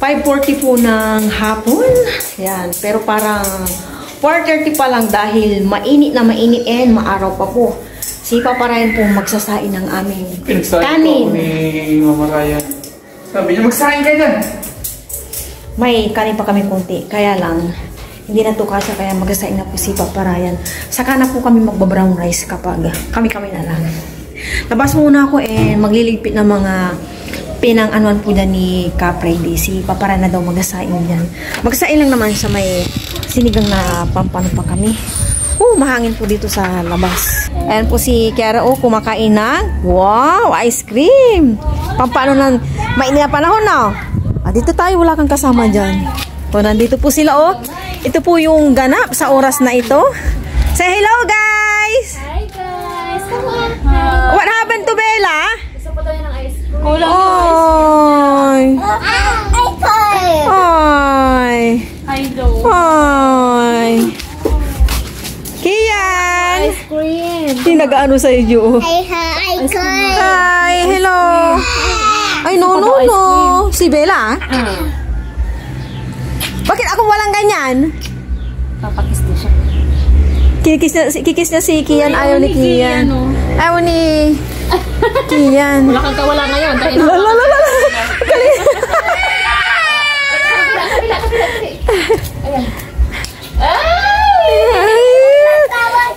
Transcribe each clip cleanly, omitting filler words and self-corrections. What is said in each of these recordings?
5:40 po ng hapon. Yan. Pero parang 4:30 pa lang dahil mainit na mainit and maaraw pa po. Si Papa Ryan po magsasain ng aming kanin. Ni Mama Ryan. Sabi niya, magsain ka dyan. May kanin pa kami konti. Kaya lang, hindi na to kasya. Kaya magsasain na po si Papa Ryan. Saka na po kami magba-brown rice kapag kami-kami na lang. Labas muna ako magliligpit ng mga pinang-anuan po dyan ni Caprady. Si Papa Ryan na daw magsasain dyan. Magsasain lang naman sa may sinigang na pampano pa kami. Mahangin po dito sa labas. Ayan po si Kiara kumakain ng wow, ice cream. Pampano ng mainit na panahon na. Dito tayo, wala kang kasama dyan. Nandito po sila Ito po yung ganap sa oras na ito. Say hello guys! Hi guys! What happened to Bella? Gusto pa tayo ng ice cream. Kulang Ay! Hello! Ay! Kian! Ice cream! Hindi nag-ano sa iyo. Hi, Hello! Ay, no. Si Bella? Bakit ako walang ganyan? Papakis din siya. Kikis na si Kian. Ayaw ni Kian. Ayaw ni Kian. Wala kang kawala ngayon. Ayan.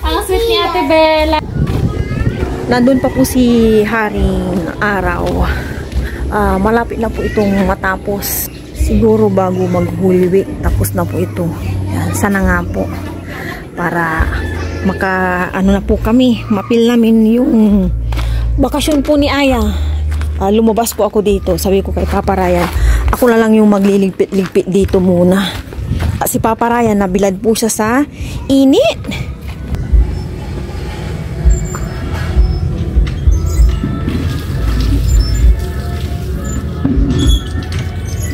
Ang sweet ni Ate Bella. Nandun pa po si Haring Araw. Malapit na po itong matapos. Siguro bago mag-Holy Week. Tapos na po ito. Yan, sana nga po. Para na po kami. Mapil namin yung bakasyon po ni Aya. Lumabas po ako dito. Sabi ko kay Papa Ryan, ako na lang yung magliligpit-ligpit dito muna. Si Papa Ryan, nabilad po siya sa init.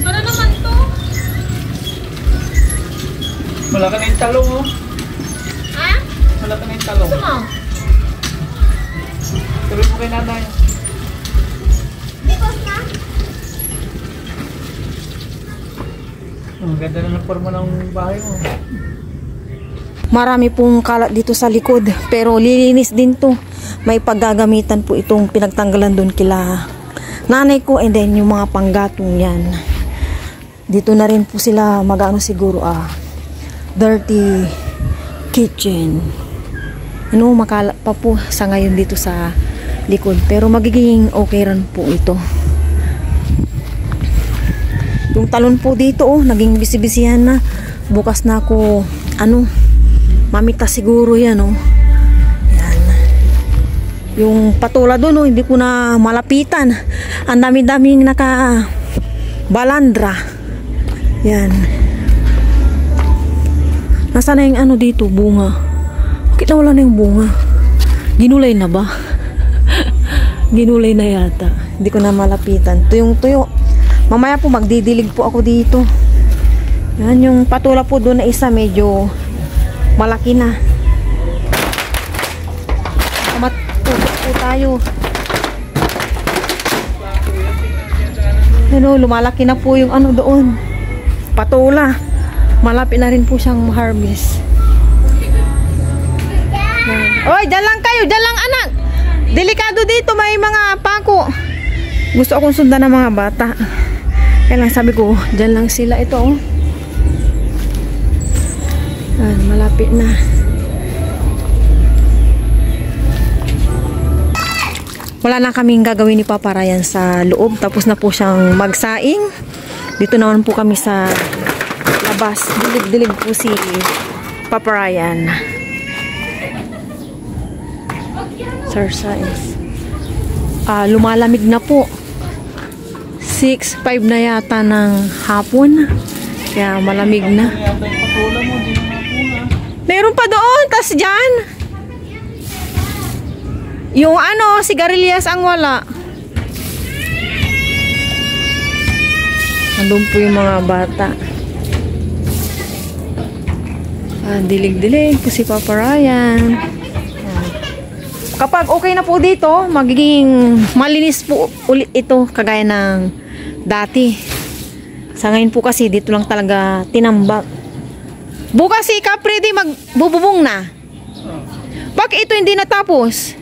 Para naman to. Wala ka na yung talong Ha? Wala ka na yung talong. Ano? Sabi mo kay nanay. Ang ganda na ng forma ng bahay mo. Marami pong kalat dito sa likod. Pero lilinis din to. May paggagamitan po itong pinagtanggalan doon kila nanay ko. And then yung mga panggatong yan. Dito na rin po sila siguro dirty kitchen. Makalat pa po sa ngayon dito sa likod. Pero magiging okay rin po ito. Yung talon po dito naging bisibisihan na. Bukas na ako mamita siguro yan Yan. Yung patula doon hindi ko na malapitan. Ang dami-daming balandra. Yan. Nasaan na yung dito, bunga? Bakit nawala na yung bunga? Ginulay na ba? Ginulay na yata. Hindi ko na malapitan. Tuyong-tuyo. Mamaya po magdidilig po ako dito. Yan, yung patula po doon na isa medyo malaki na. Matutulog po tayo. Lumalaki na po yung doon. Patula. Malapit na rin po siyang harvest. Oy, dyan lang kayo. Dyan lang anak. Delikado dito. May mga pako. Gusto akong sundan ng mga bata. Kaya lang sabi ko, dyan lang sila. Ito malapit na. Wala na kaming gagawin ni Papa Ryan sa loob. Tapos na po siyang magsaing. Dito naman po kami sa labas. Dilig-dilig po si Papa Ryan. Exercise. Lumalamig na po. 6:05 na yata ng hapon. Kaya malamig na. Meron pa doon. Tas dyan. Yung sigarilyas ang wala. Nandun po yung mga bata. Dilig-dilig po si Papa Ryan. Kapag okay na po dito, magiging malinis po ulit ito kagaya ng dati. Sa ngayon po kasi, dito lang talaga tinambak. Bukas si Capri magbububong na. Bakit ito hindi natapos?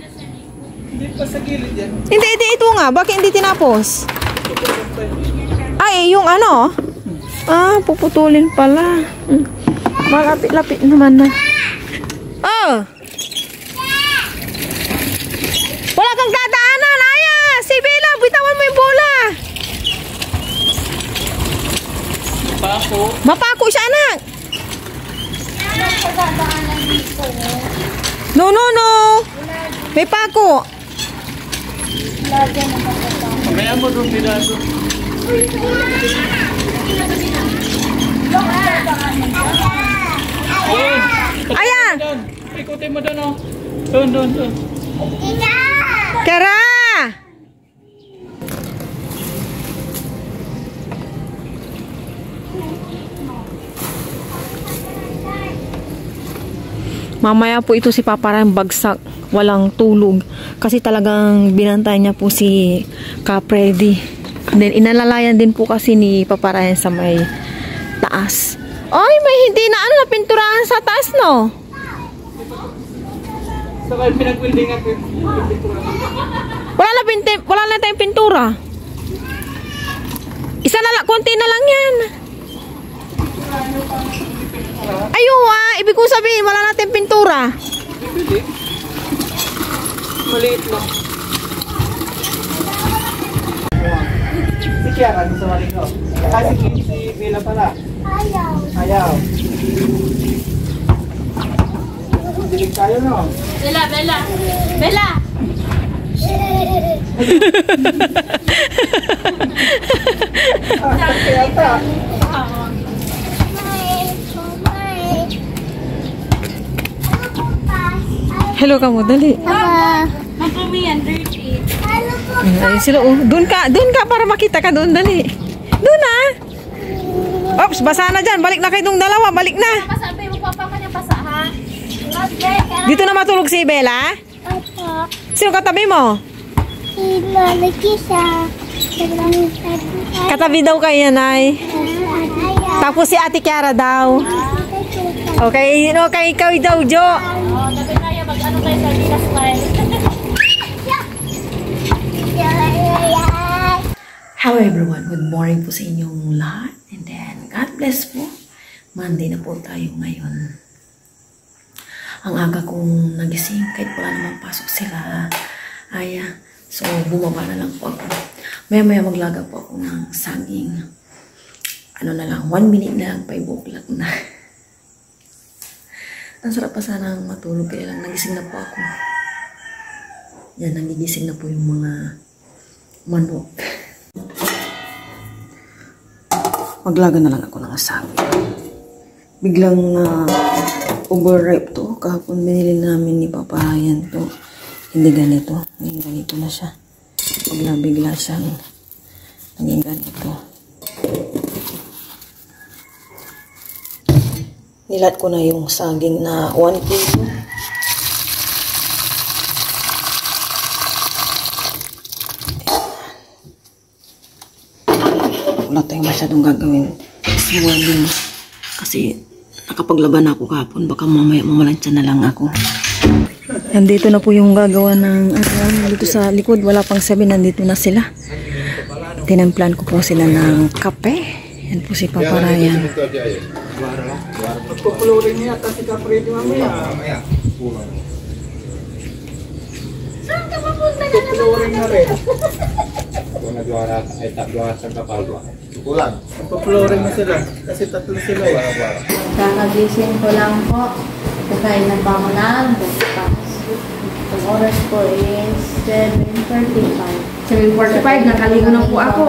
Hindi pa sa gilid yan. Hindi, ito nga. Bakit hindi tinapos? Ay, yung ano? Puputulin pala. Malapit-lapit naman na. Oh! Wala kang dadaanan, Aya! Si Bella, bitawan mo yung bola! Pako. Mapako siya, anak! No! May pako! Mamaya mo doon, Pilado. Aya! Ikutin mo doon, oh. Doon. Kara! Mamaya po ito si Papa Ryan bagsak, walang tulog. Kasi talagang binantay niya po si Capredi. Then inalalayan din po kasi ni Papa Ryan sa may taas. Ay, may hindi na na pinturahan sa taas, no? Saka pinag-buildingan ko. Wala na tayong pintura. Isa na lang, konti na lang yan. Ibig ko sabihin, wala natin pintura. Pwede. Maliit lang. Si Kiara, gusto maliit ko. Si Bella pala. Ayaw. Dilig tayo, no? Bella! Kaya ta. Hello ka mo, dali. Magpumi yan, dirty. Ayun sila, oh. Doon ka para makita ka doon, dali. Doon na. Oops, basa na dyan. Balik na kayo itong dalawa. Balik na. Pasabi mo pa kanya pasa, ha? Dito na matulog si Bella? Opo. Sino katabi mo? Lagi sa Katabi daw kay Yanay. Tapos si Ate Kiara daw. Okay, ikaw daw, Jo. Sabi na yan, mag-ano tayo sa Villa Style. Hello everyone, good morning po sa inyong lahat. And then, God bless po. Monday na po tayo ngayon. Ang aga kong nagising, kahit wala naman pasok sila. So, bumaba na lang po ako. Maya-maya maglaga po ako ng saging. Ano na lang, 1 minute na lang, 5 o'clock na. Ang sarap pa sanang matulog, kaya lang nagising na po ako. Yan, nagigising na po yung mga manok. Maglaga na lang ako ng saging. Biglang overripe to. Kahapon binili namin ni Papa Ryan to. Hindi ganito. Ngayon ganito na siya. Bigla siyang naging ganito. Nilat ko na yung saging na 1 kilo. Wala tayong masyadong gagawin sa morning. Kasi nakapaglaban ako kahapon. Baka mamaya mamalansya na lang ako. Nandito na po yung gagawa ng dito sa likod. Wala pang 7. Nandito na sila. Tinamplan ko po sila ng kape. Yan po si Papa Ryan. Pagpupulurin niya, kasi Capri mamaya. Saan ka papunta na Pagpupulurin na rin. Kung nagwara ay tatluhan sa kapal ba? Kulang. Pagpupulurin na sila. Kasi tatlo sila eh. Kakagising ko lang po. Kakain na pa ako ng breakfast. Ang oras ko is 7:45. 7:45, nakaligo na po ako.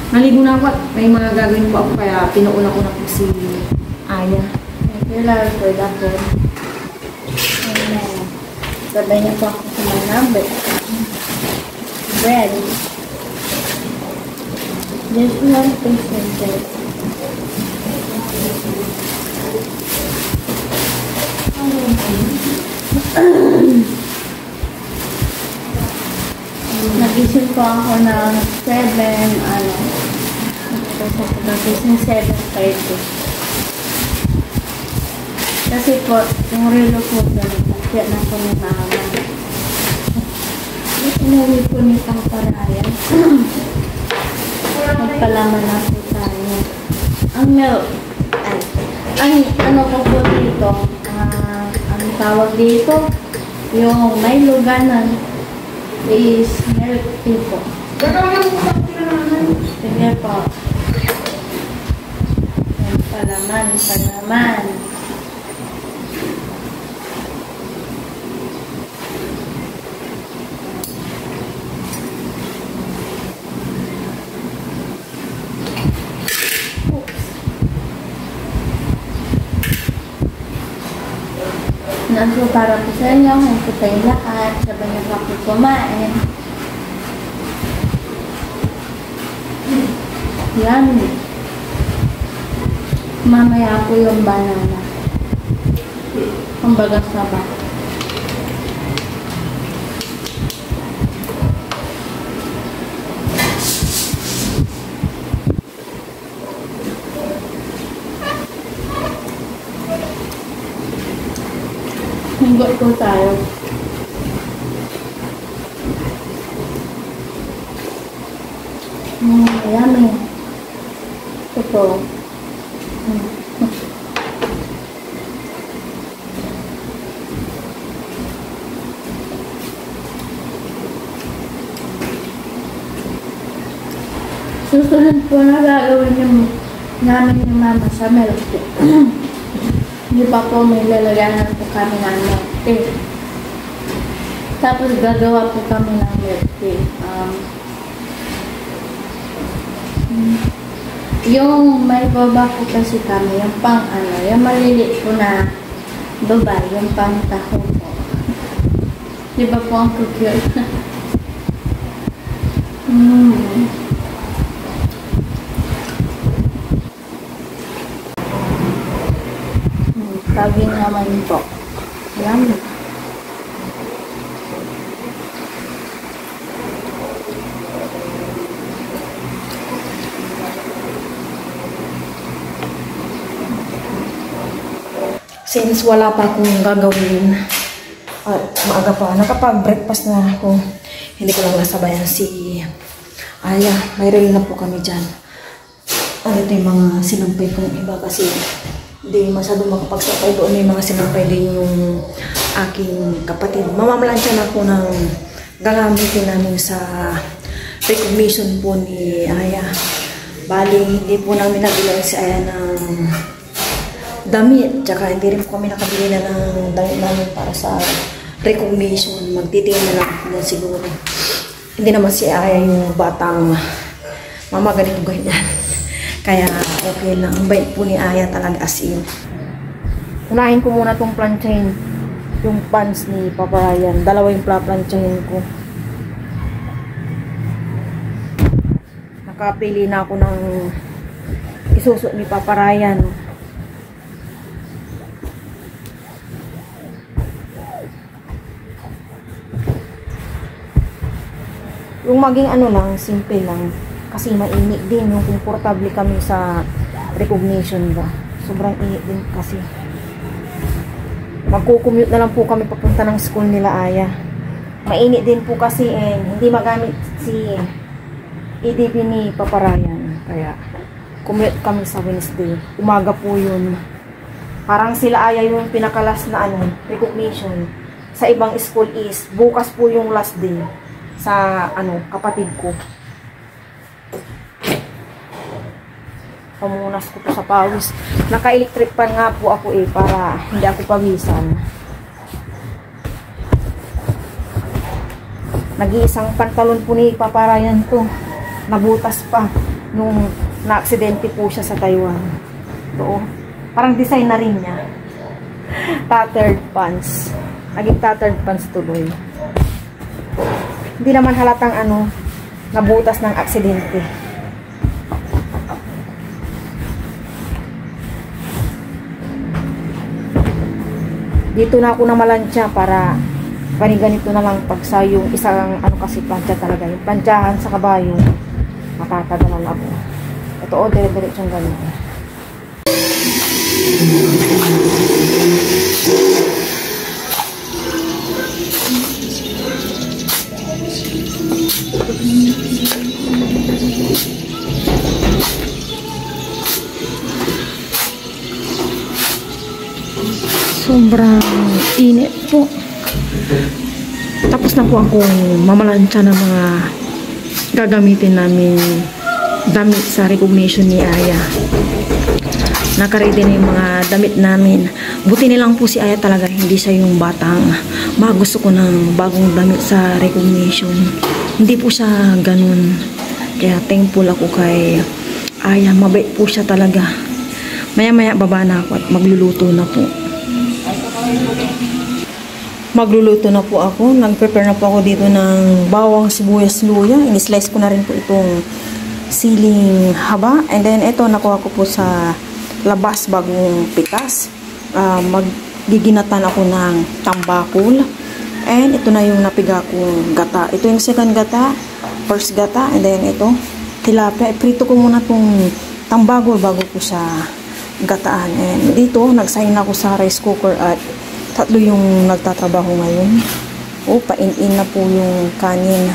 Naligo na ako at may mga gagawin po ako kaya pinuuna ko na po si Aya. Thank you, Lord, for that food. Amen. Sabay niya po ako sa mga number. Bread. There's one piece of bread. Nagising po ako ng 7, Tapos ako nagising 7:30. Kasi po, yung relo po doon, kaya na po ni mama. Inuwi po ni Paparayan. Magpalaman na po tayo. Ang milk, ay, ano po po dito, ang tawag dito, yung may luganan is milk tea po. Sige po. Palaman. Nanto para po sa inyo, kung po tayong lahat, sabay na po kumain. Yummy. Mamaya po yung banana. Kumbaga saba. Hanggot po tayo. Yummy. Ito. Susunod po na gagawin namin yung mama sa milk tea. Hindi pa po may lalaganan po kami ng milk tea. Tapos gagawa po kami ng milk tea. Yung may baba po kasi kami, yung pang yung maliliit po na baba, yung pang taho po. Di ba po ang cute? Saging naman po. Yummy. Since wala pa akong gagawin at maaga pa, nakapag-breakfast na ako. Hindi ko lang nasabayan si Aya. May reel na po kami dyan. Ito yung mga sinampay kong iba kasi hindi masyado makapagsapay doon. May mga sinampay din yung aking kapatid. Mamamalansya na po ng gagamitin namin sa recognition po ni Aya. Bali, hindi po namin nabilang si Aya ng damit. Tsaka hindi rin po kami nakabili na ng damit namin para sa recognition. Magtitingin na lang po siguro. Hindi naman si Aya yung batang mama ganito ganyan. Kaya okay lang. Ang bait po ni Aya talaga as in. Unahin ko muna itong planchain. Yung pants ni Papa Ryan. Dalawa yung planchain ko. Nakapili na ako ng isusuot ni Papa Ryan. Yung maging ano lang, simple lang. Kasi mainit din. Yung komportable kami sa recognition ba. Sobrang init din kasi. Magkukommute na lang po kami papunta ng school nila Aya. Mainit din po kasi hindi magamit si EDP ni Papa Ryan. Kaya commute kami sa Wednesday. Umaga po yun. Parang sila Aya yung pinakalas na recognition. Sa ibang school is bukas po yung last day sa kapatid ko. Pamunas ko po sa pawis. Naka-electric pan nga po ako para hindi ako pawisan. Nag-iisang pantalon po ni Papa Ryan to. Nabutas pa nung na-aksidente po siya sa Taiwan. Ito, parang design na rin niya. Tattered pants. Naging tattered pants tuloy. Hindi naman halatang nabutas ng aksidente. Dito na ako namalansya para ganito na lang pagsa yung isang kasi plancha talaga. Yung planchahan sa kabayo, matatagalan ako. Ito, o, dire-diretsong ganun. Sobrang init po. Tapos na po akong mamalansya ng mga gagamitin namin damit sa recognition ni Aya. Nakaready na yung mga damit namin. Buti nilang po si Aya talaga, hindi siya yung batang gusto ko ng bagong damit sa recognition. Hindi po siya ganun. Kaya thankful ako kay Aya. Mabait po siya talaga. Maya-maya baba na ako at magluluto na po. Magluluto na po ako. Nag-prepare na po ako dito ng bawang, sibuyas, luya. In-slice ko na rin po itong siling haba. And then ito nakuha ko po sa labas bagong pitas. Magiginatan ako ng tambakol. And ito na yung napiga kong gata. Ito yung second gata, first gata, and then ito tilapia. Prito ko muna itong tambakol bago ko siya gataan. And dito nagsahin ako sa rice cooker at tatlo yung nagtatrabaho ngayon. O, pain-in na po yung kanin.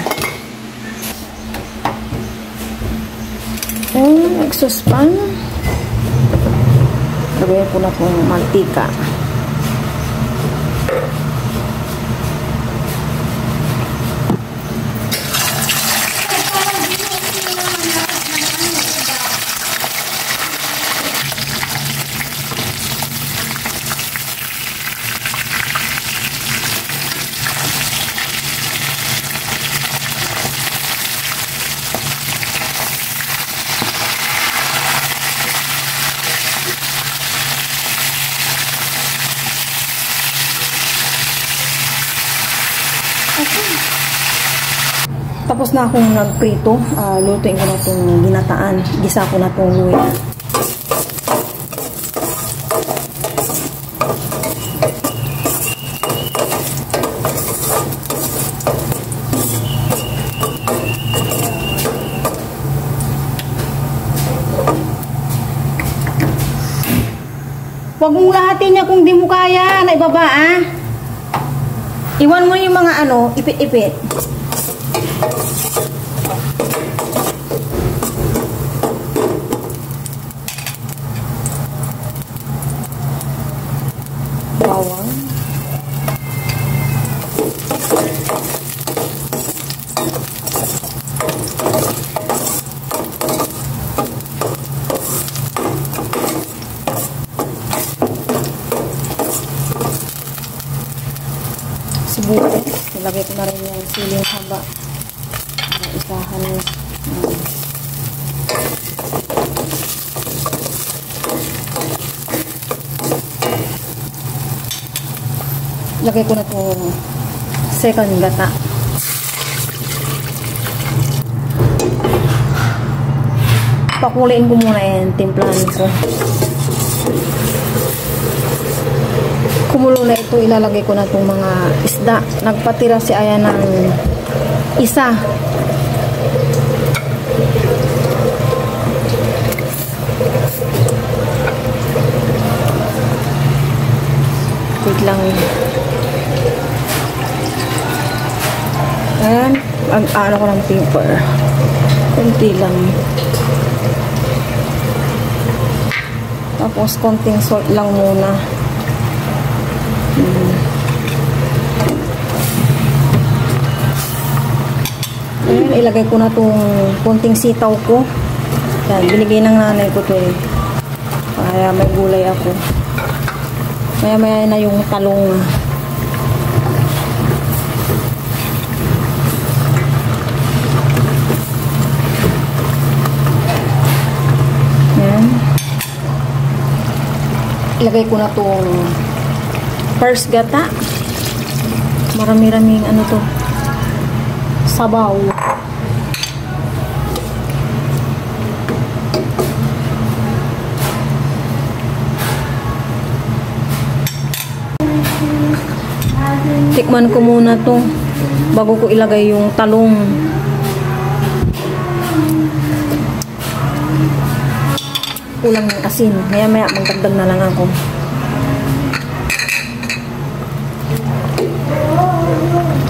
Exhaust pan. Lagyan ko na pong mantika. Tapos na akong nagprito. Lutuin ko na itong ginataan. Gisa ko na itong luya. Huwag mong lahatin niya kung di mo kaya. Naibaba, ah. Iwan mo yung mga ipit-ipit. Bawang. Sibuyas. Nilagay ko na rin yung siling haba. Isahan mo. Lagay ko na itong second gata. Pakuliin ko muna yan. Timplahan ko. Kumulo na ito. Ilalagay ko na itong mga isda. Nagpatira si Aya ng isa. Wait lang. Ayan. Ano ko ng paper. Kunti lang. Tapos konting salt lang muna. Ayan. Ilagay ko na itong konting sitaw ko. Ayan. Binigay ng nanay ko ito eh. Kaya may gulay ako. Maya-maya na yung talong. Ayan. Ilagay ko na itong first gata. Marami-raming to. Sabaw. Tikman ko muna to bago ko ilagay yung talong. kulang ng asin. Maya-maya magdagdag na lang ako.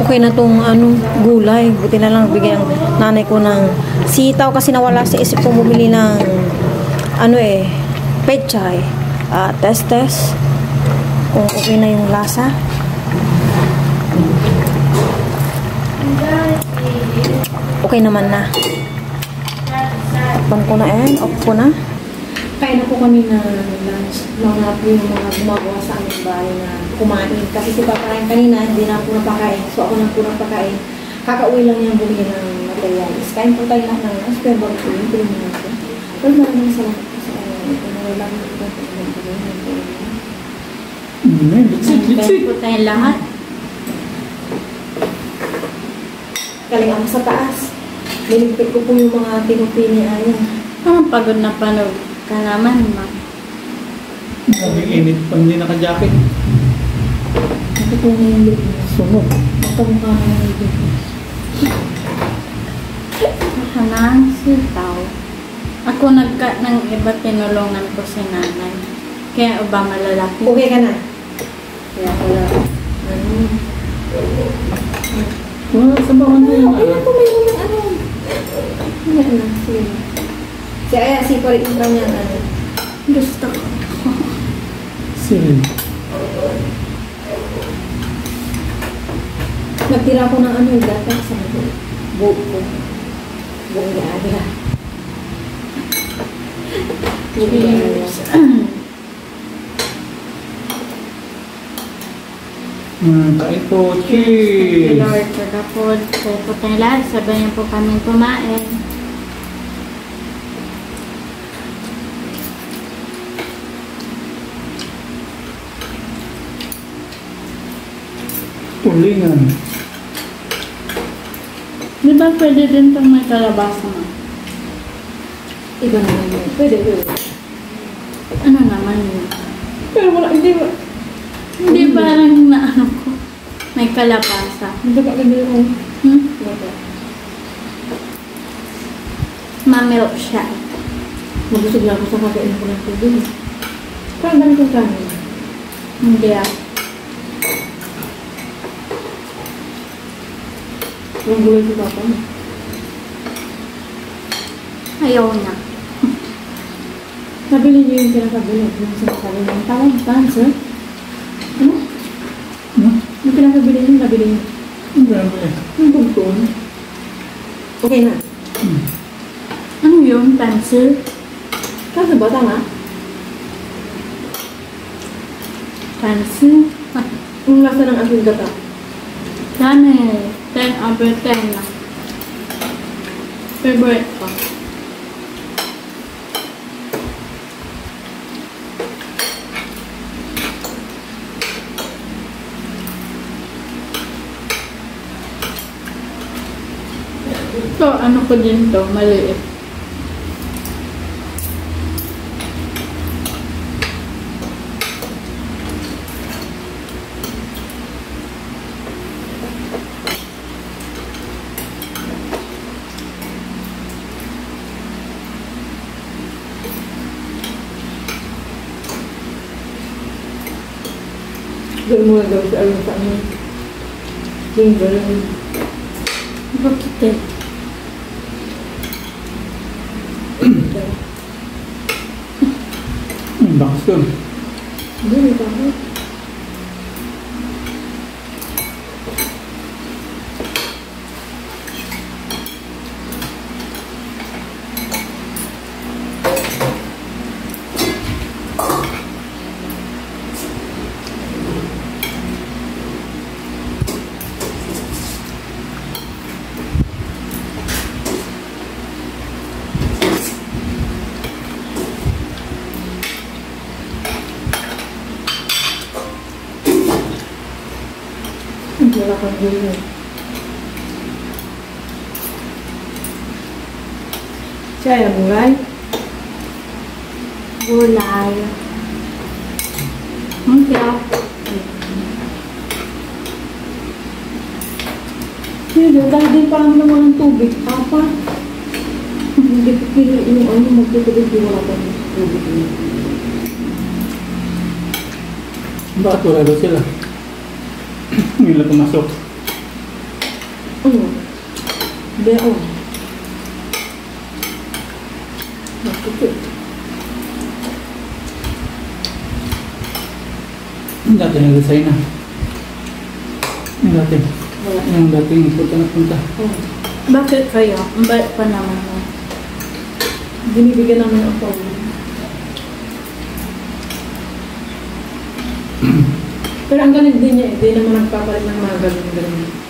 Okay na tong gulay. Buti na lang bigyan ang nanay ko ng sitaw kasi nawala sa isip kong bumili ng pechay. Test. Kung okay na yung lasa. Okay naman na. Off ko na. Kain na po kami na lunch. Mga po yung mga gumagawa sa aming bahay na kumain. Kasi si Papa kanina, hindi na po napakain. So ako na po napakain. Kakauwi lang niya bumili ng materials. Kain po tayo lahat ng spare ball po yung pilihan natin. Pero maraming salamat po sa wala mo po Kain po tayo lahat. Galing ako sa taas. Niligpit ko po yung mga tinupi ni Ayan. Pagod na panood ka naman, ma. Ang init pa hindi naka-jacket. Ito po na yung lip niya. Sunog. Magkamukha na yung lip niya. Hanang sitaw. Ako nagka ng iba, tinulungan ko si nanay. Kaya ba malalaki? Okay ka na? Kaya wala. Sa bawang na yun. Ayun po, may mga Ayan na, sige. Si Aya, si pa rin yung kanyang Gusto ko. Sige. Nagtira ko ng data sa buhok ko. Buhok ni Aya. Cheers. Kain po. Cheers. Lord, for the food. Kaya po tayo lahat. Sabayan po kami kumain. Tulingan. Di ba pwede din itong may kalabasa mo? Iba naman yun. Pwede. Ano naman yun? Pero wala, hindi ba? Hindi parang naano ko. May kalabasa. Hindi ba ganda yung Ma-milk siya. Mabusog na ako sa kakain ko ng tubig. Parang dami kong kanin. Hindi ah. Yung gulay ko Papa. Ayaw na. Nabili niyo yung pinakabili. Yung sinasabi niyo. Tawag ba, sir? Ano? Yung pinakabili niyo, nabili niyo. Ang dami. Yung bugtong. Okay na. Ano yun? Pencil? Kaso ba, tama? Pencil? Yung lasa ng aking gata. Dami. 10 over 10 na. Favorite ko. So, ano ko din to? Maliit. Gawin mo na gawin sa alam sa amin. Yung gawin. Bakit eh? Bakas doon. Hindi, may tama. Wala kang gulay. Siya yung gulay. Gulay. Kaya. Hindi, dahil din parang naman ng tubig. Apa? Hindi ko pili yung magtutubig yung wala kami. Bakit wala daw sila? Hindi na pumasok. Hindi ako. Bakit? Yung dati nag-resign na. Yung dati. Yung dating punta na punta. Bakit kayo? Ang bait pa naman mo. Binibigyan namin ako. Pero ang galing din niya, hindi naman nagpapalit ng mga ganun-ganun.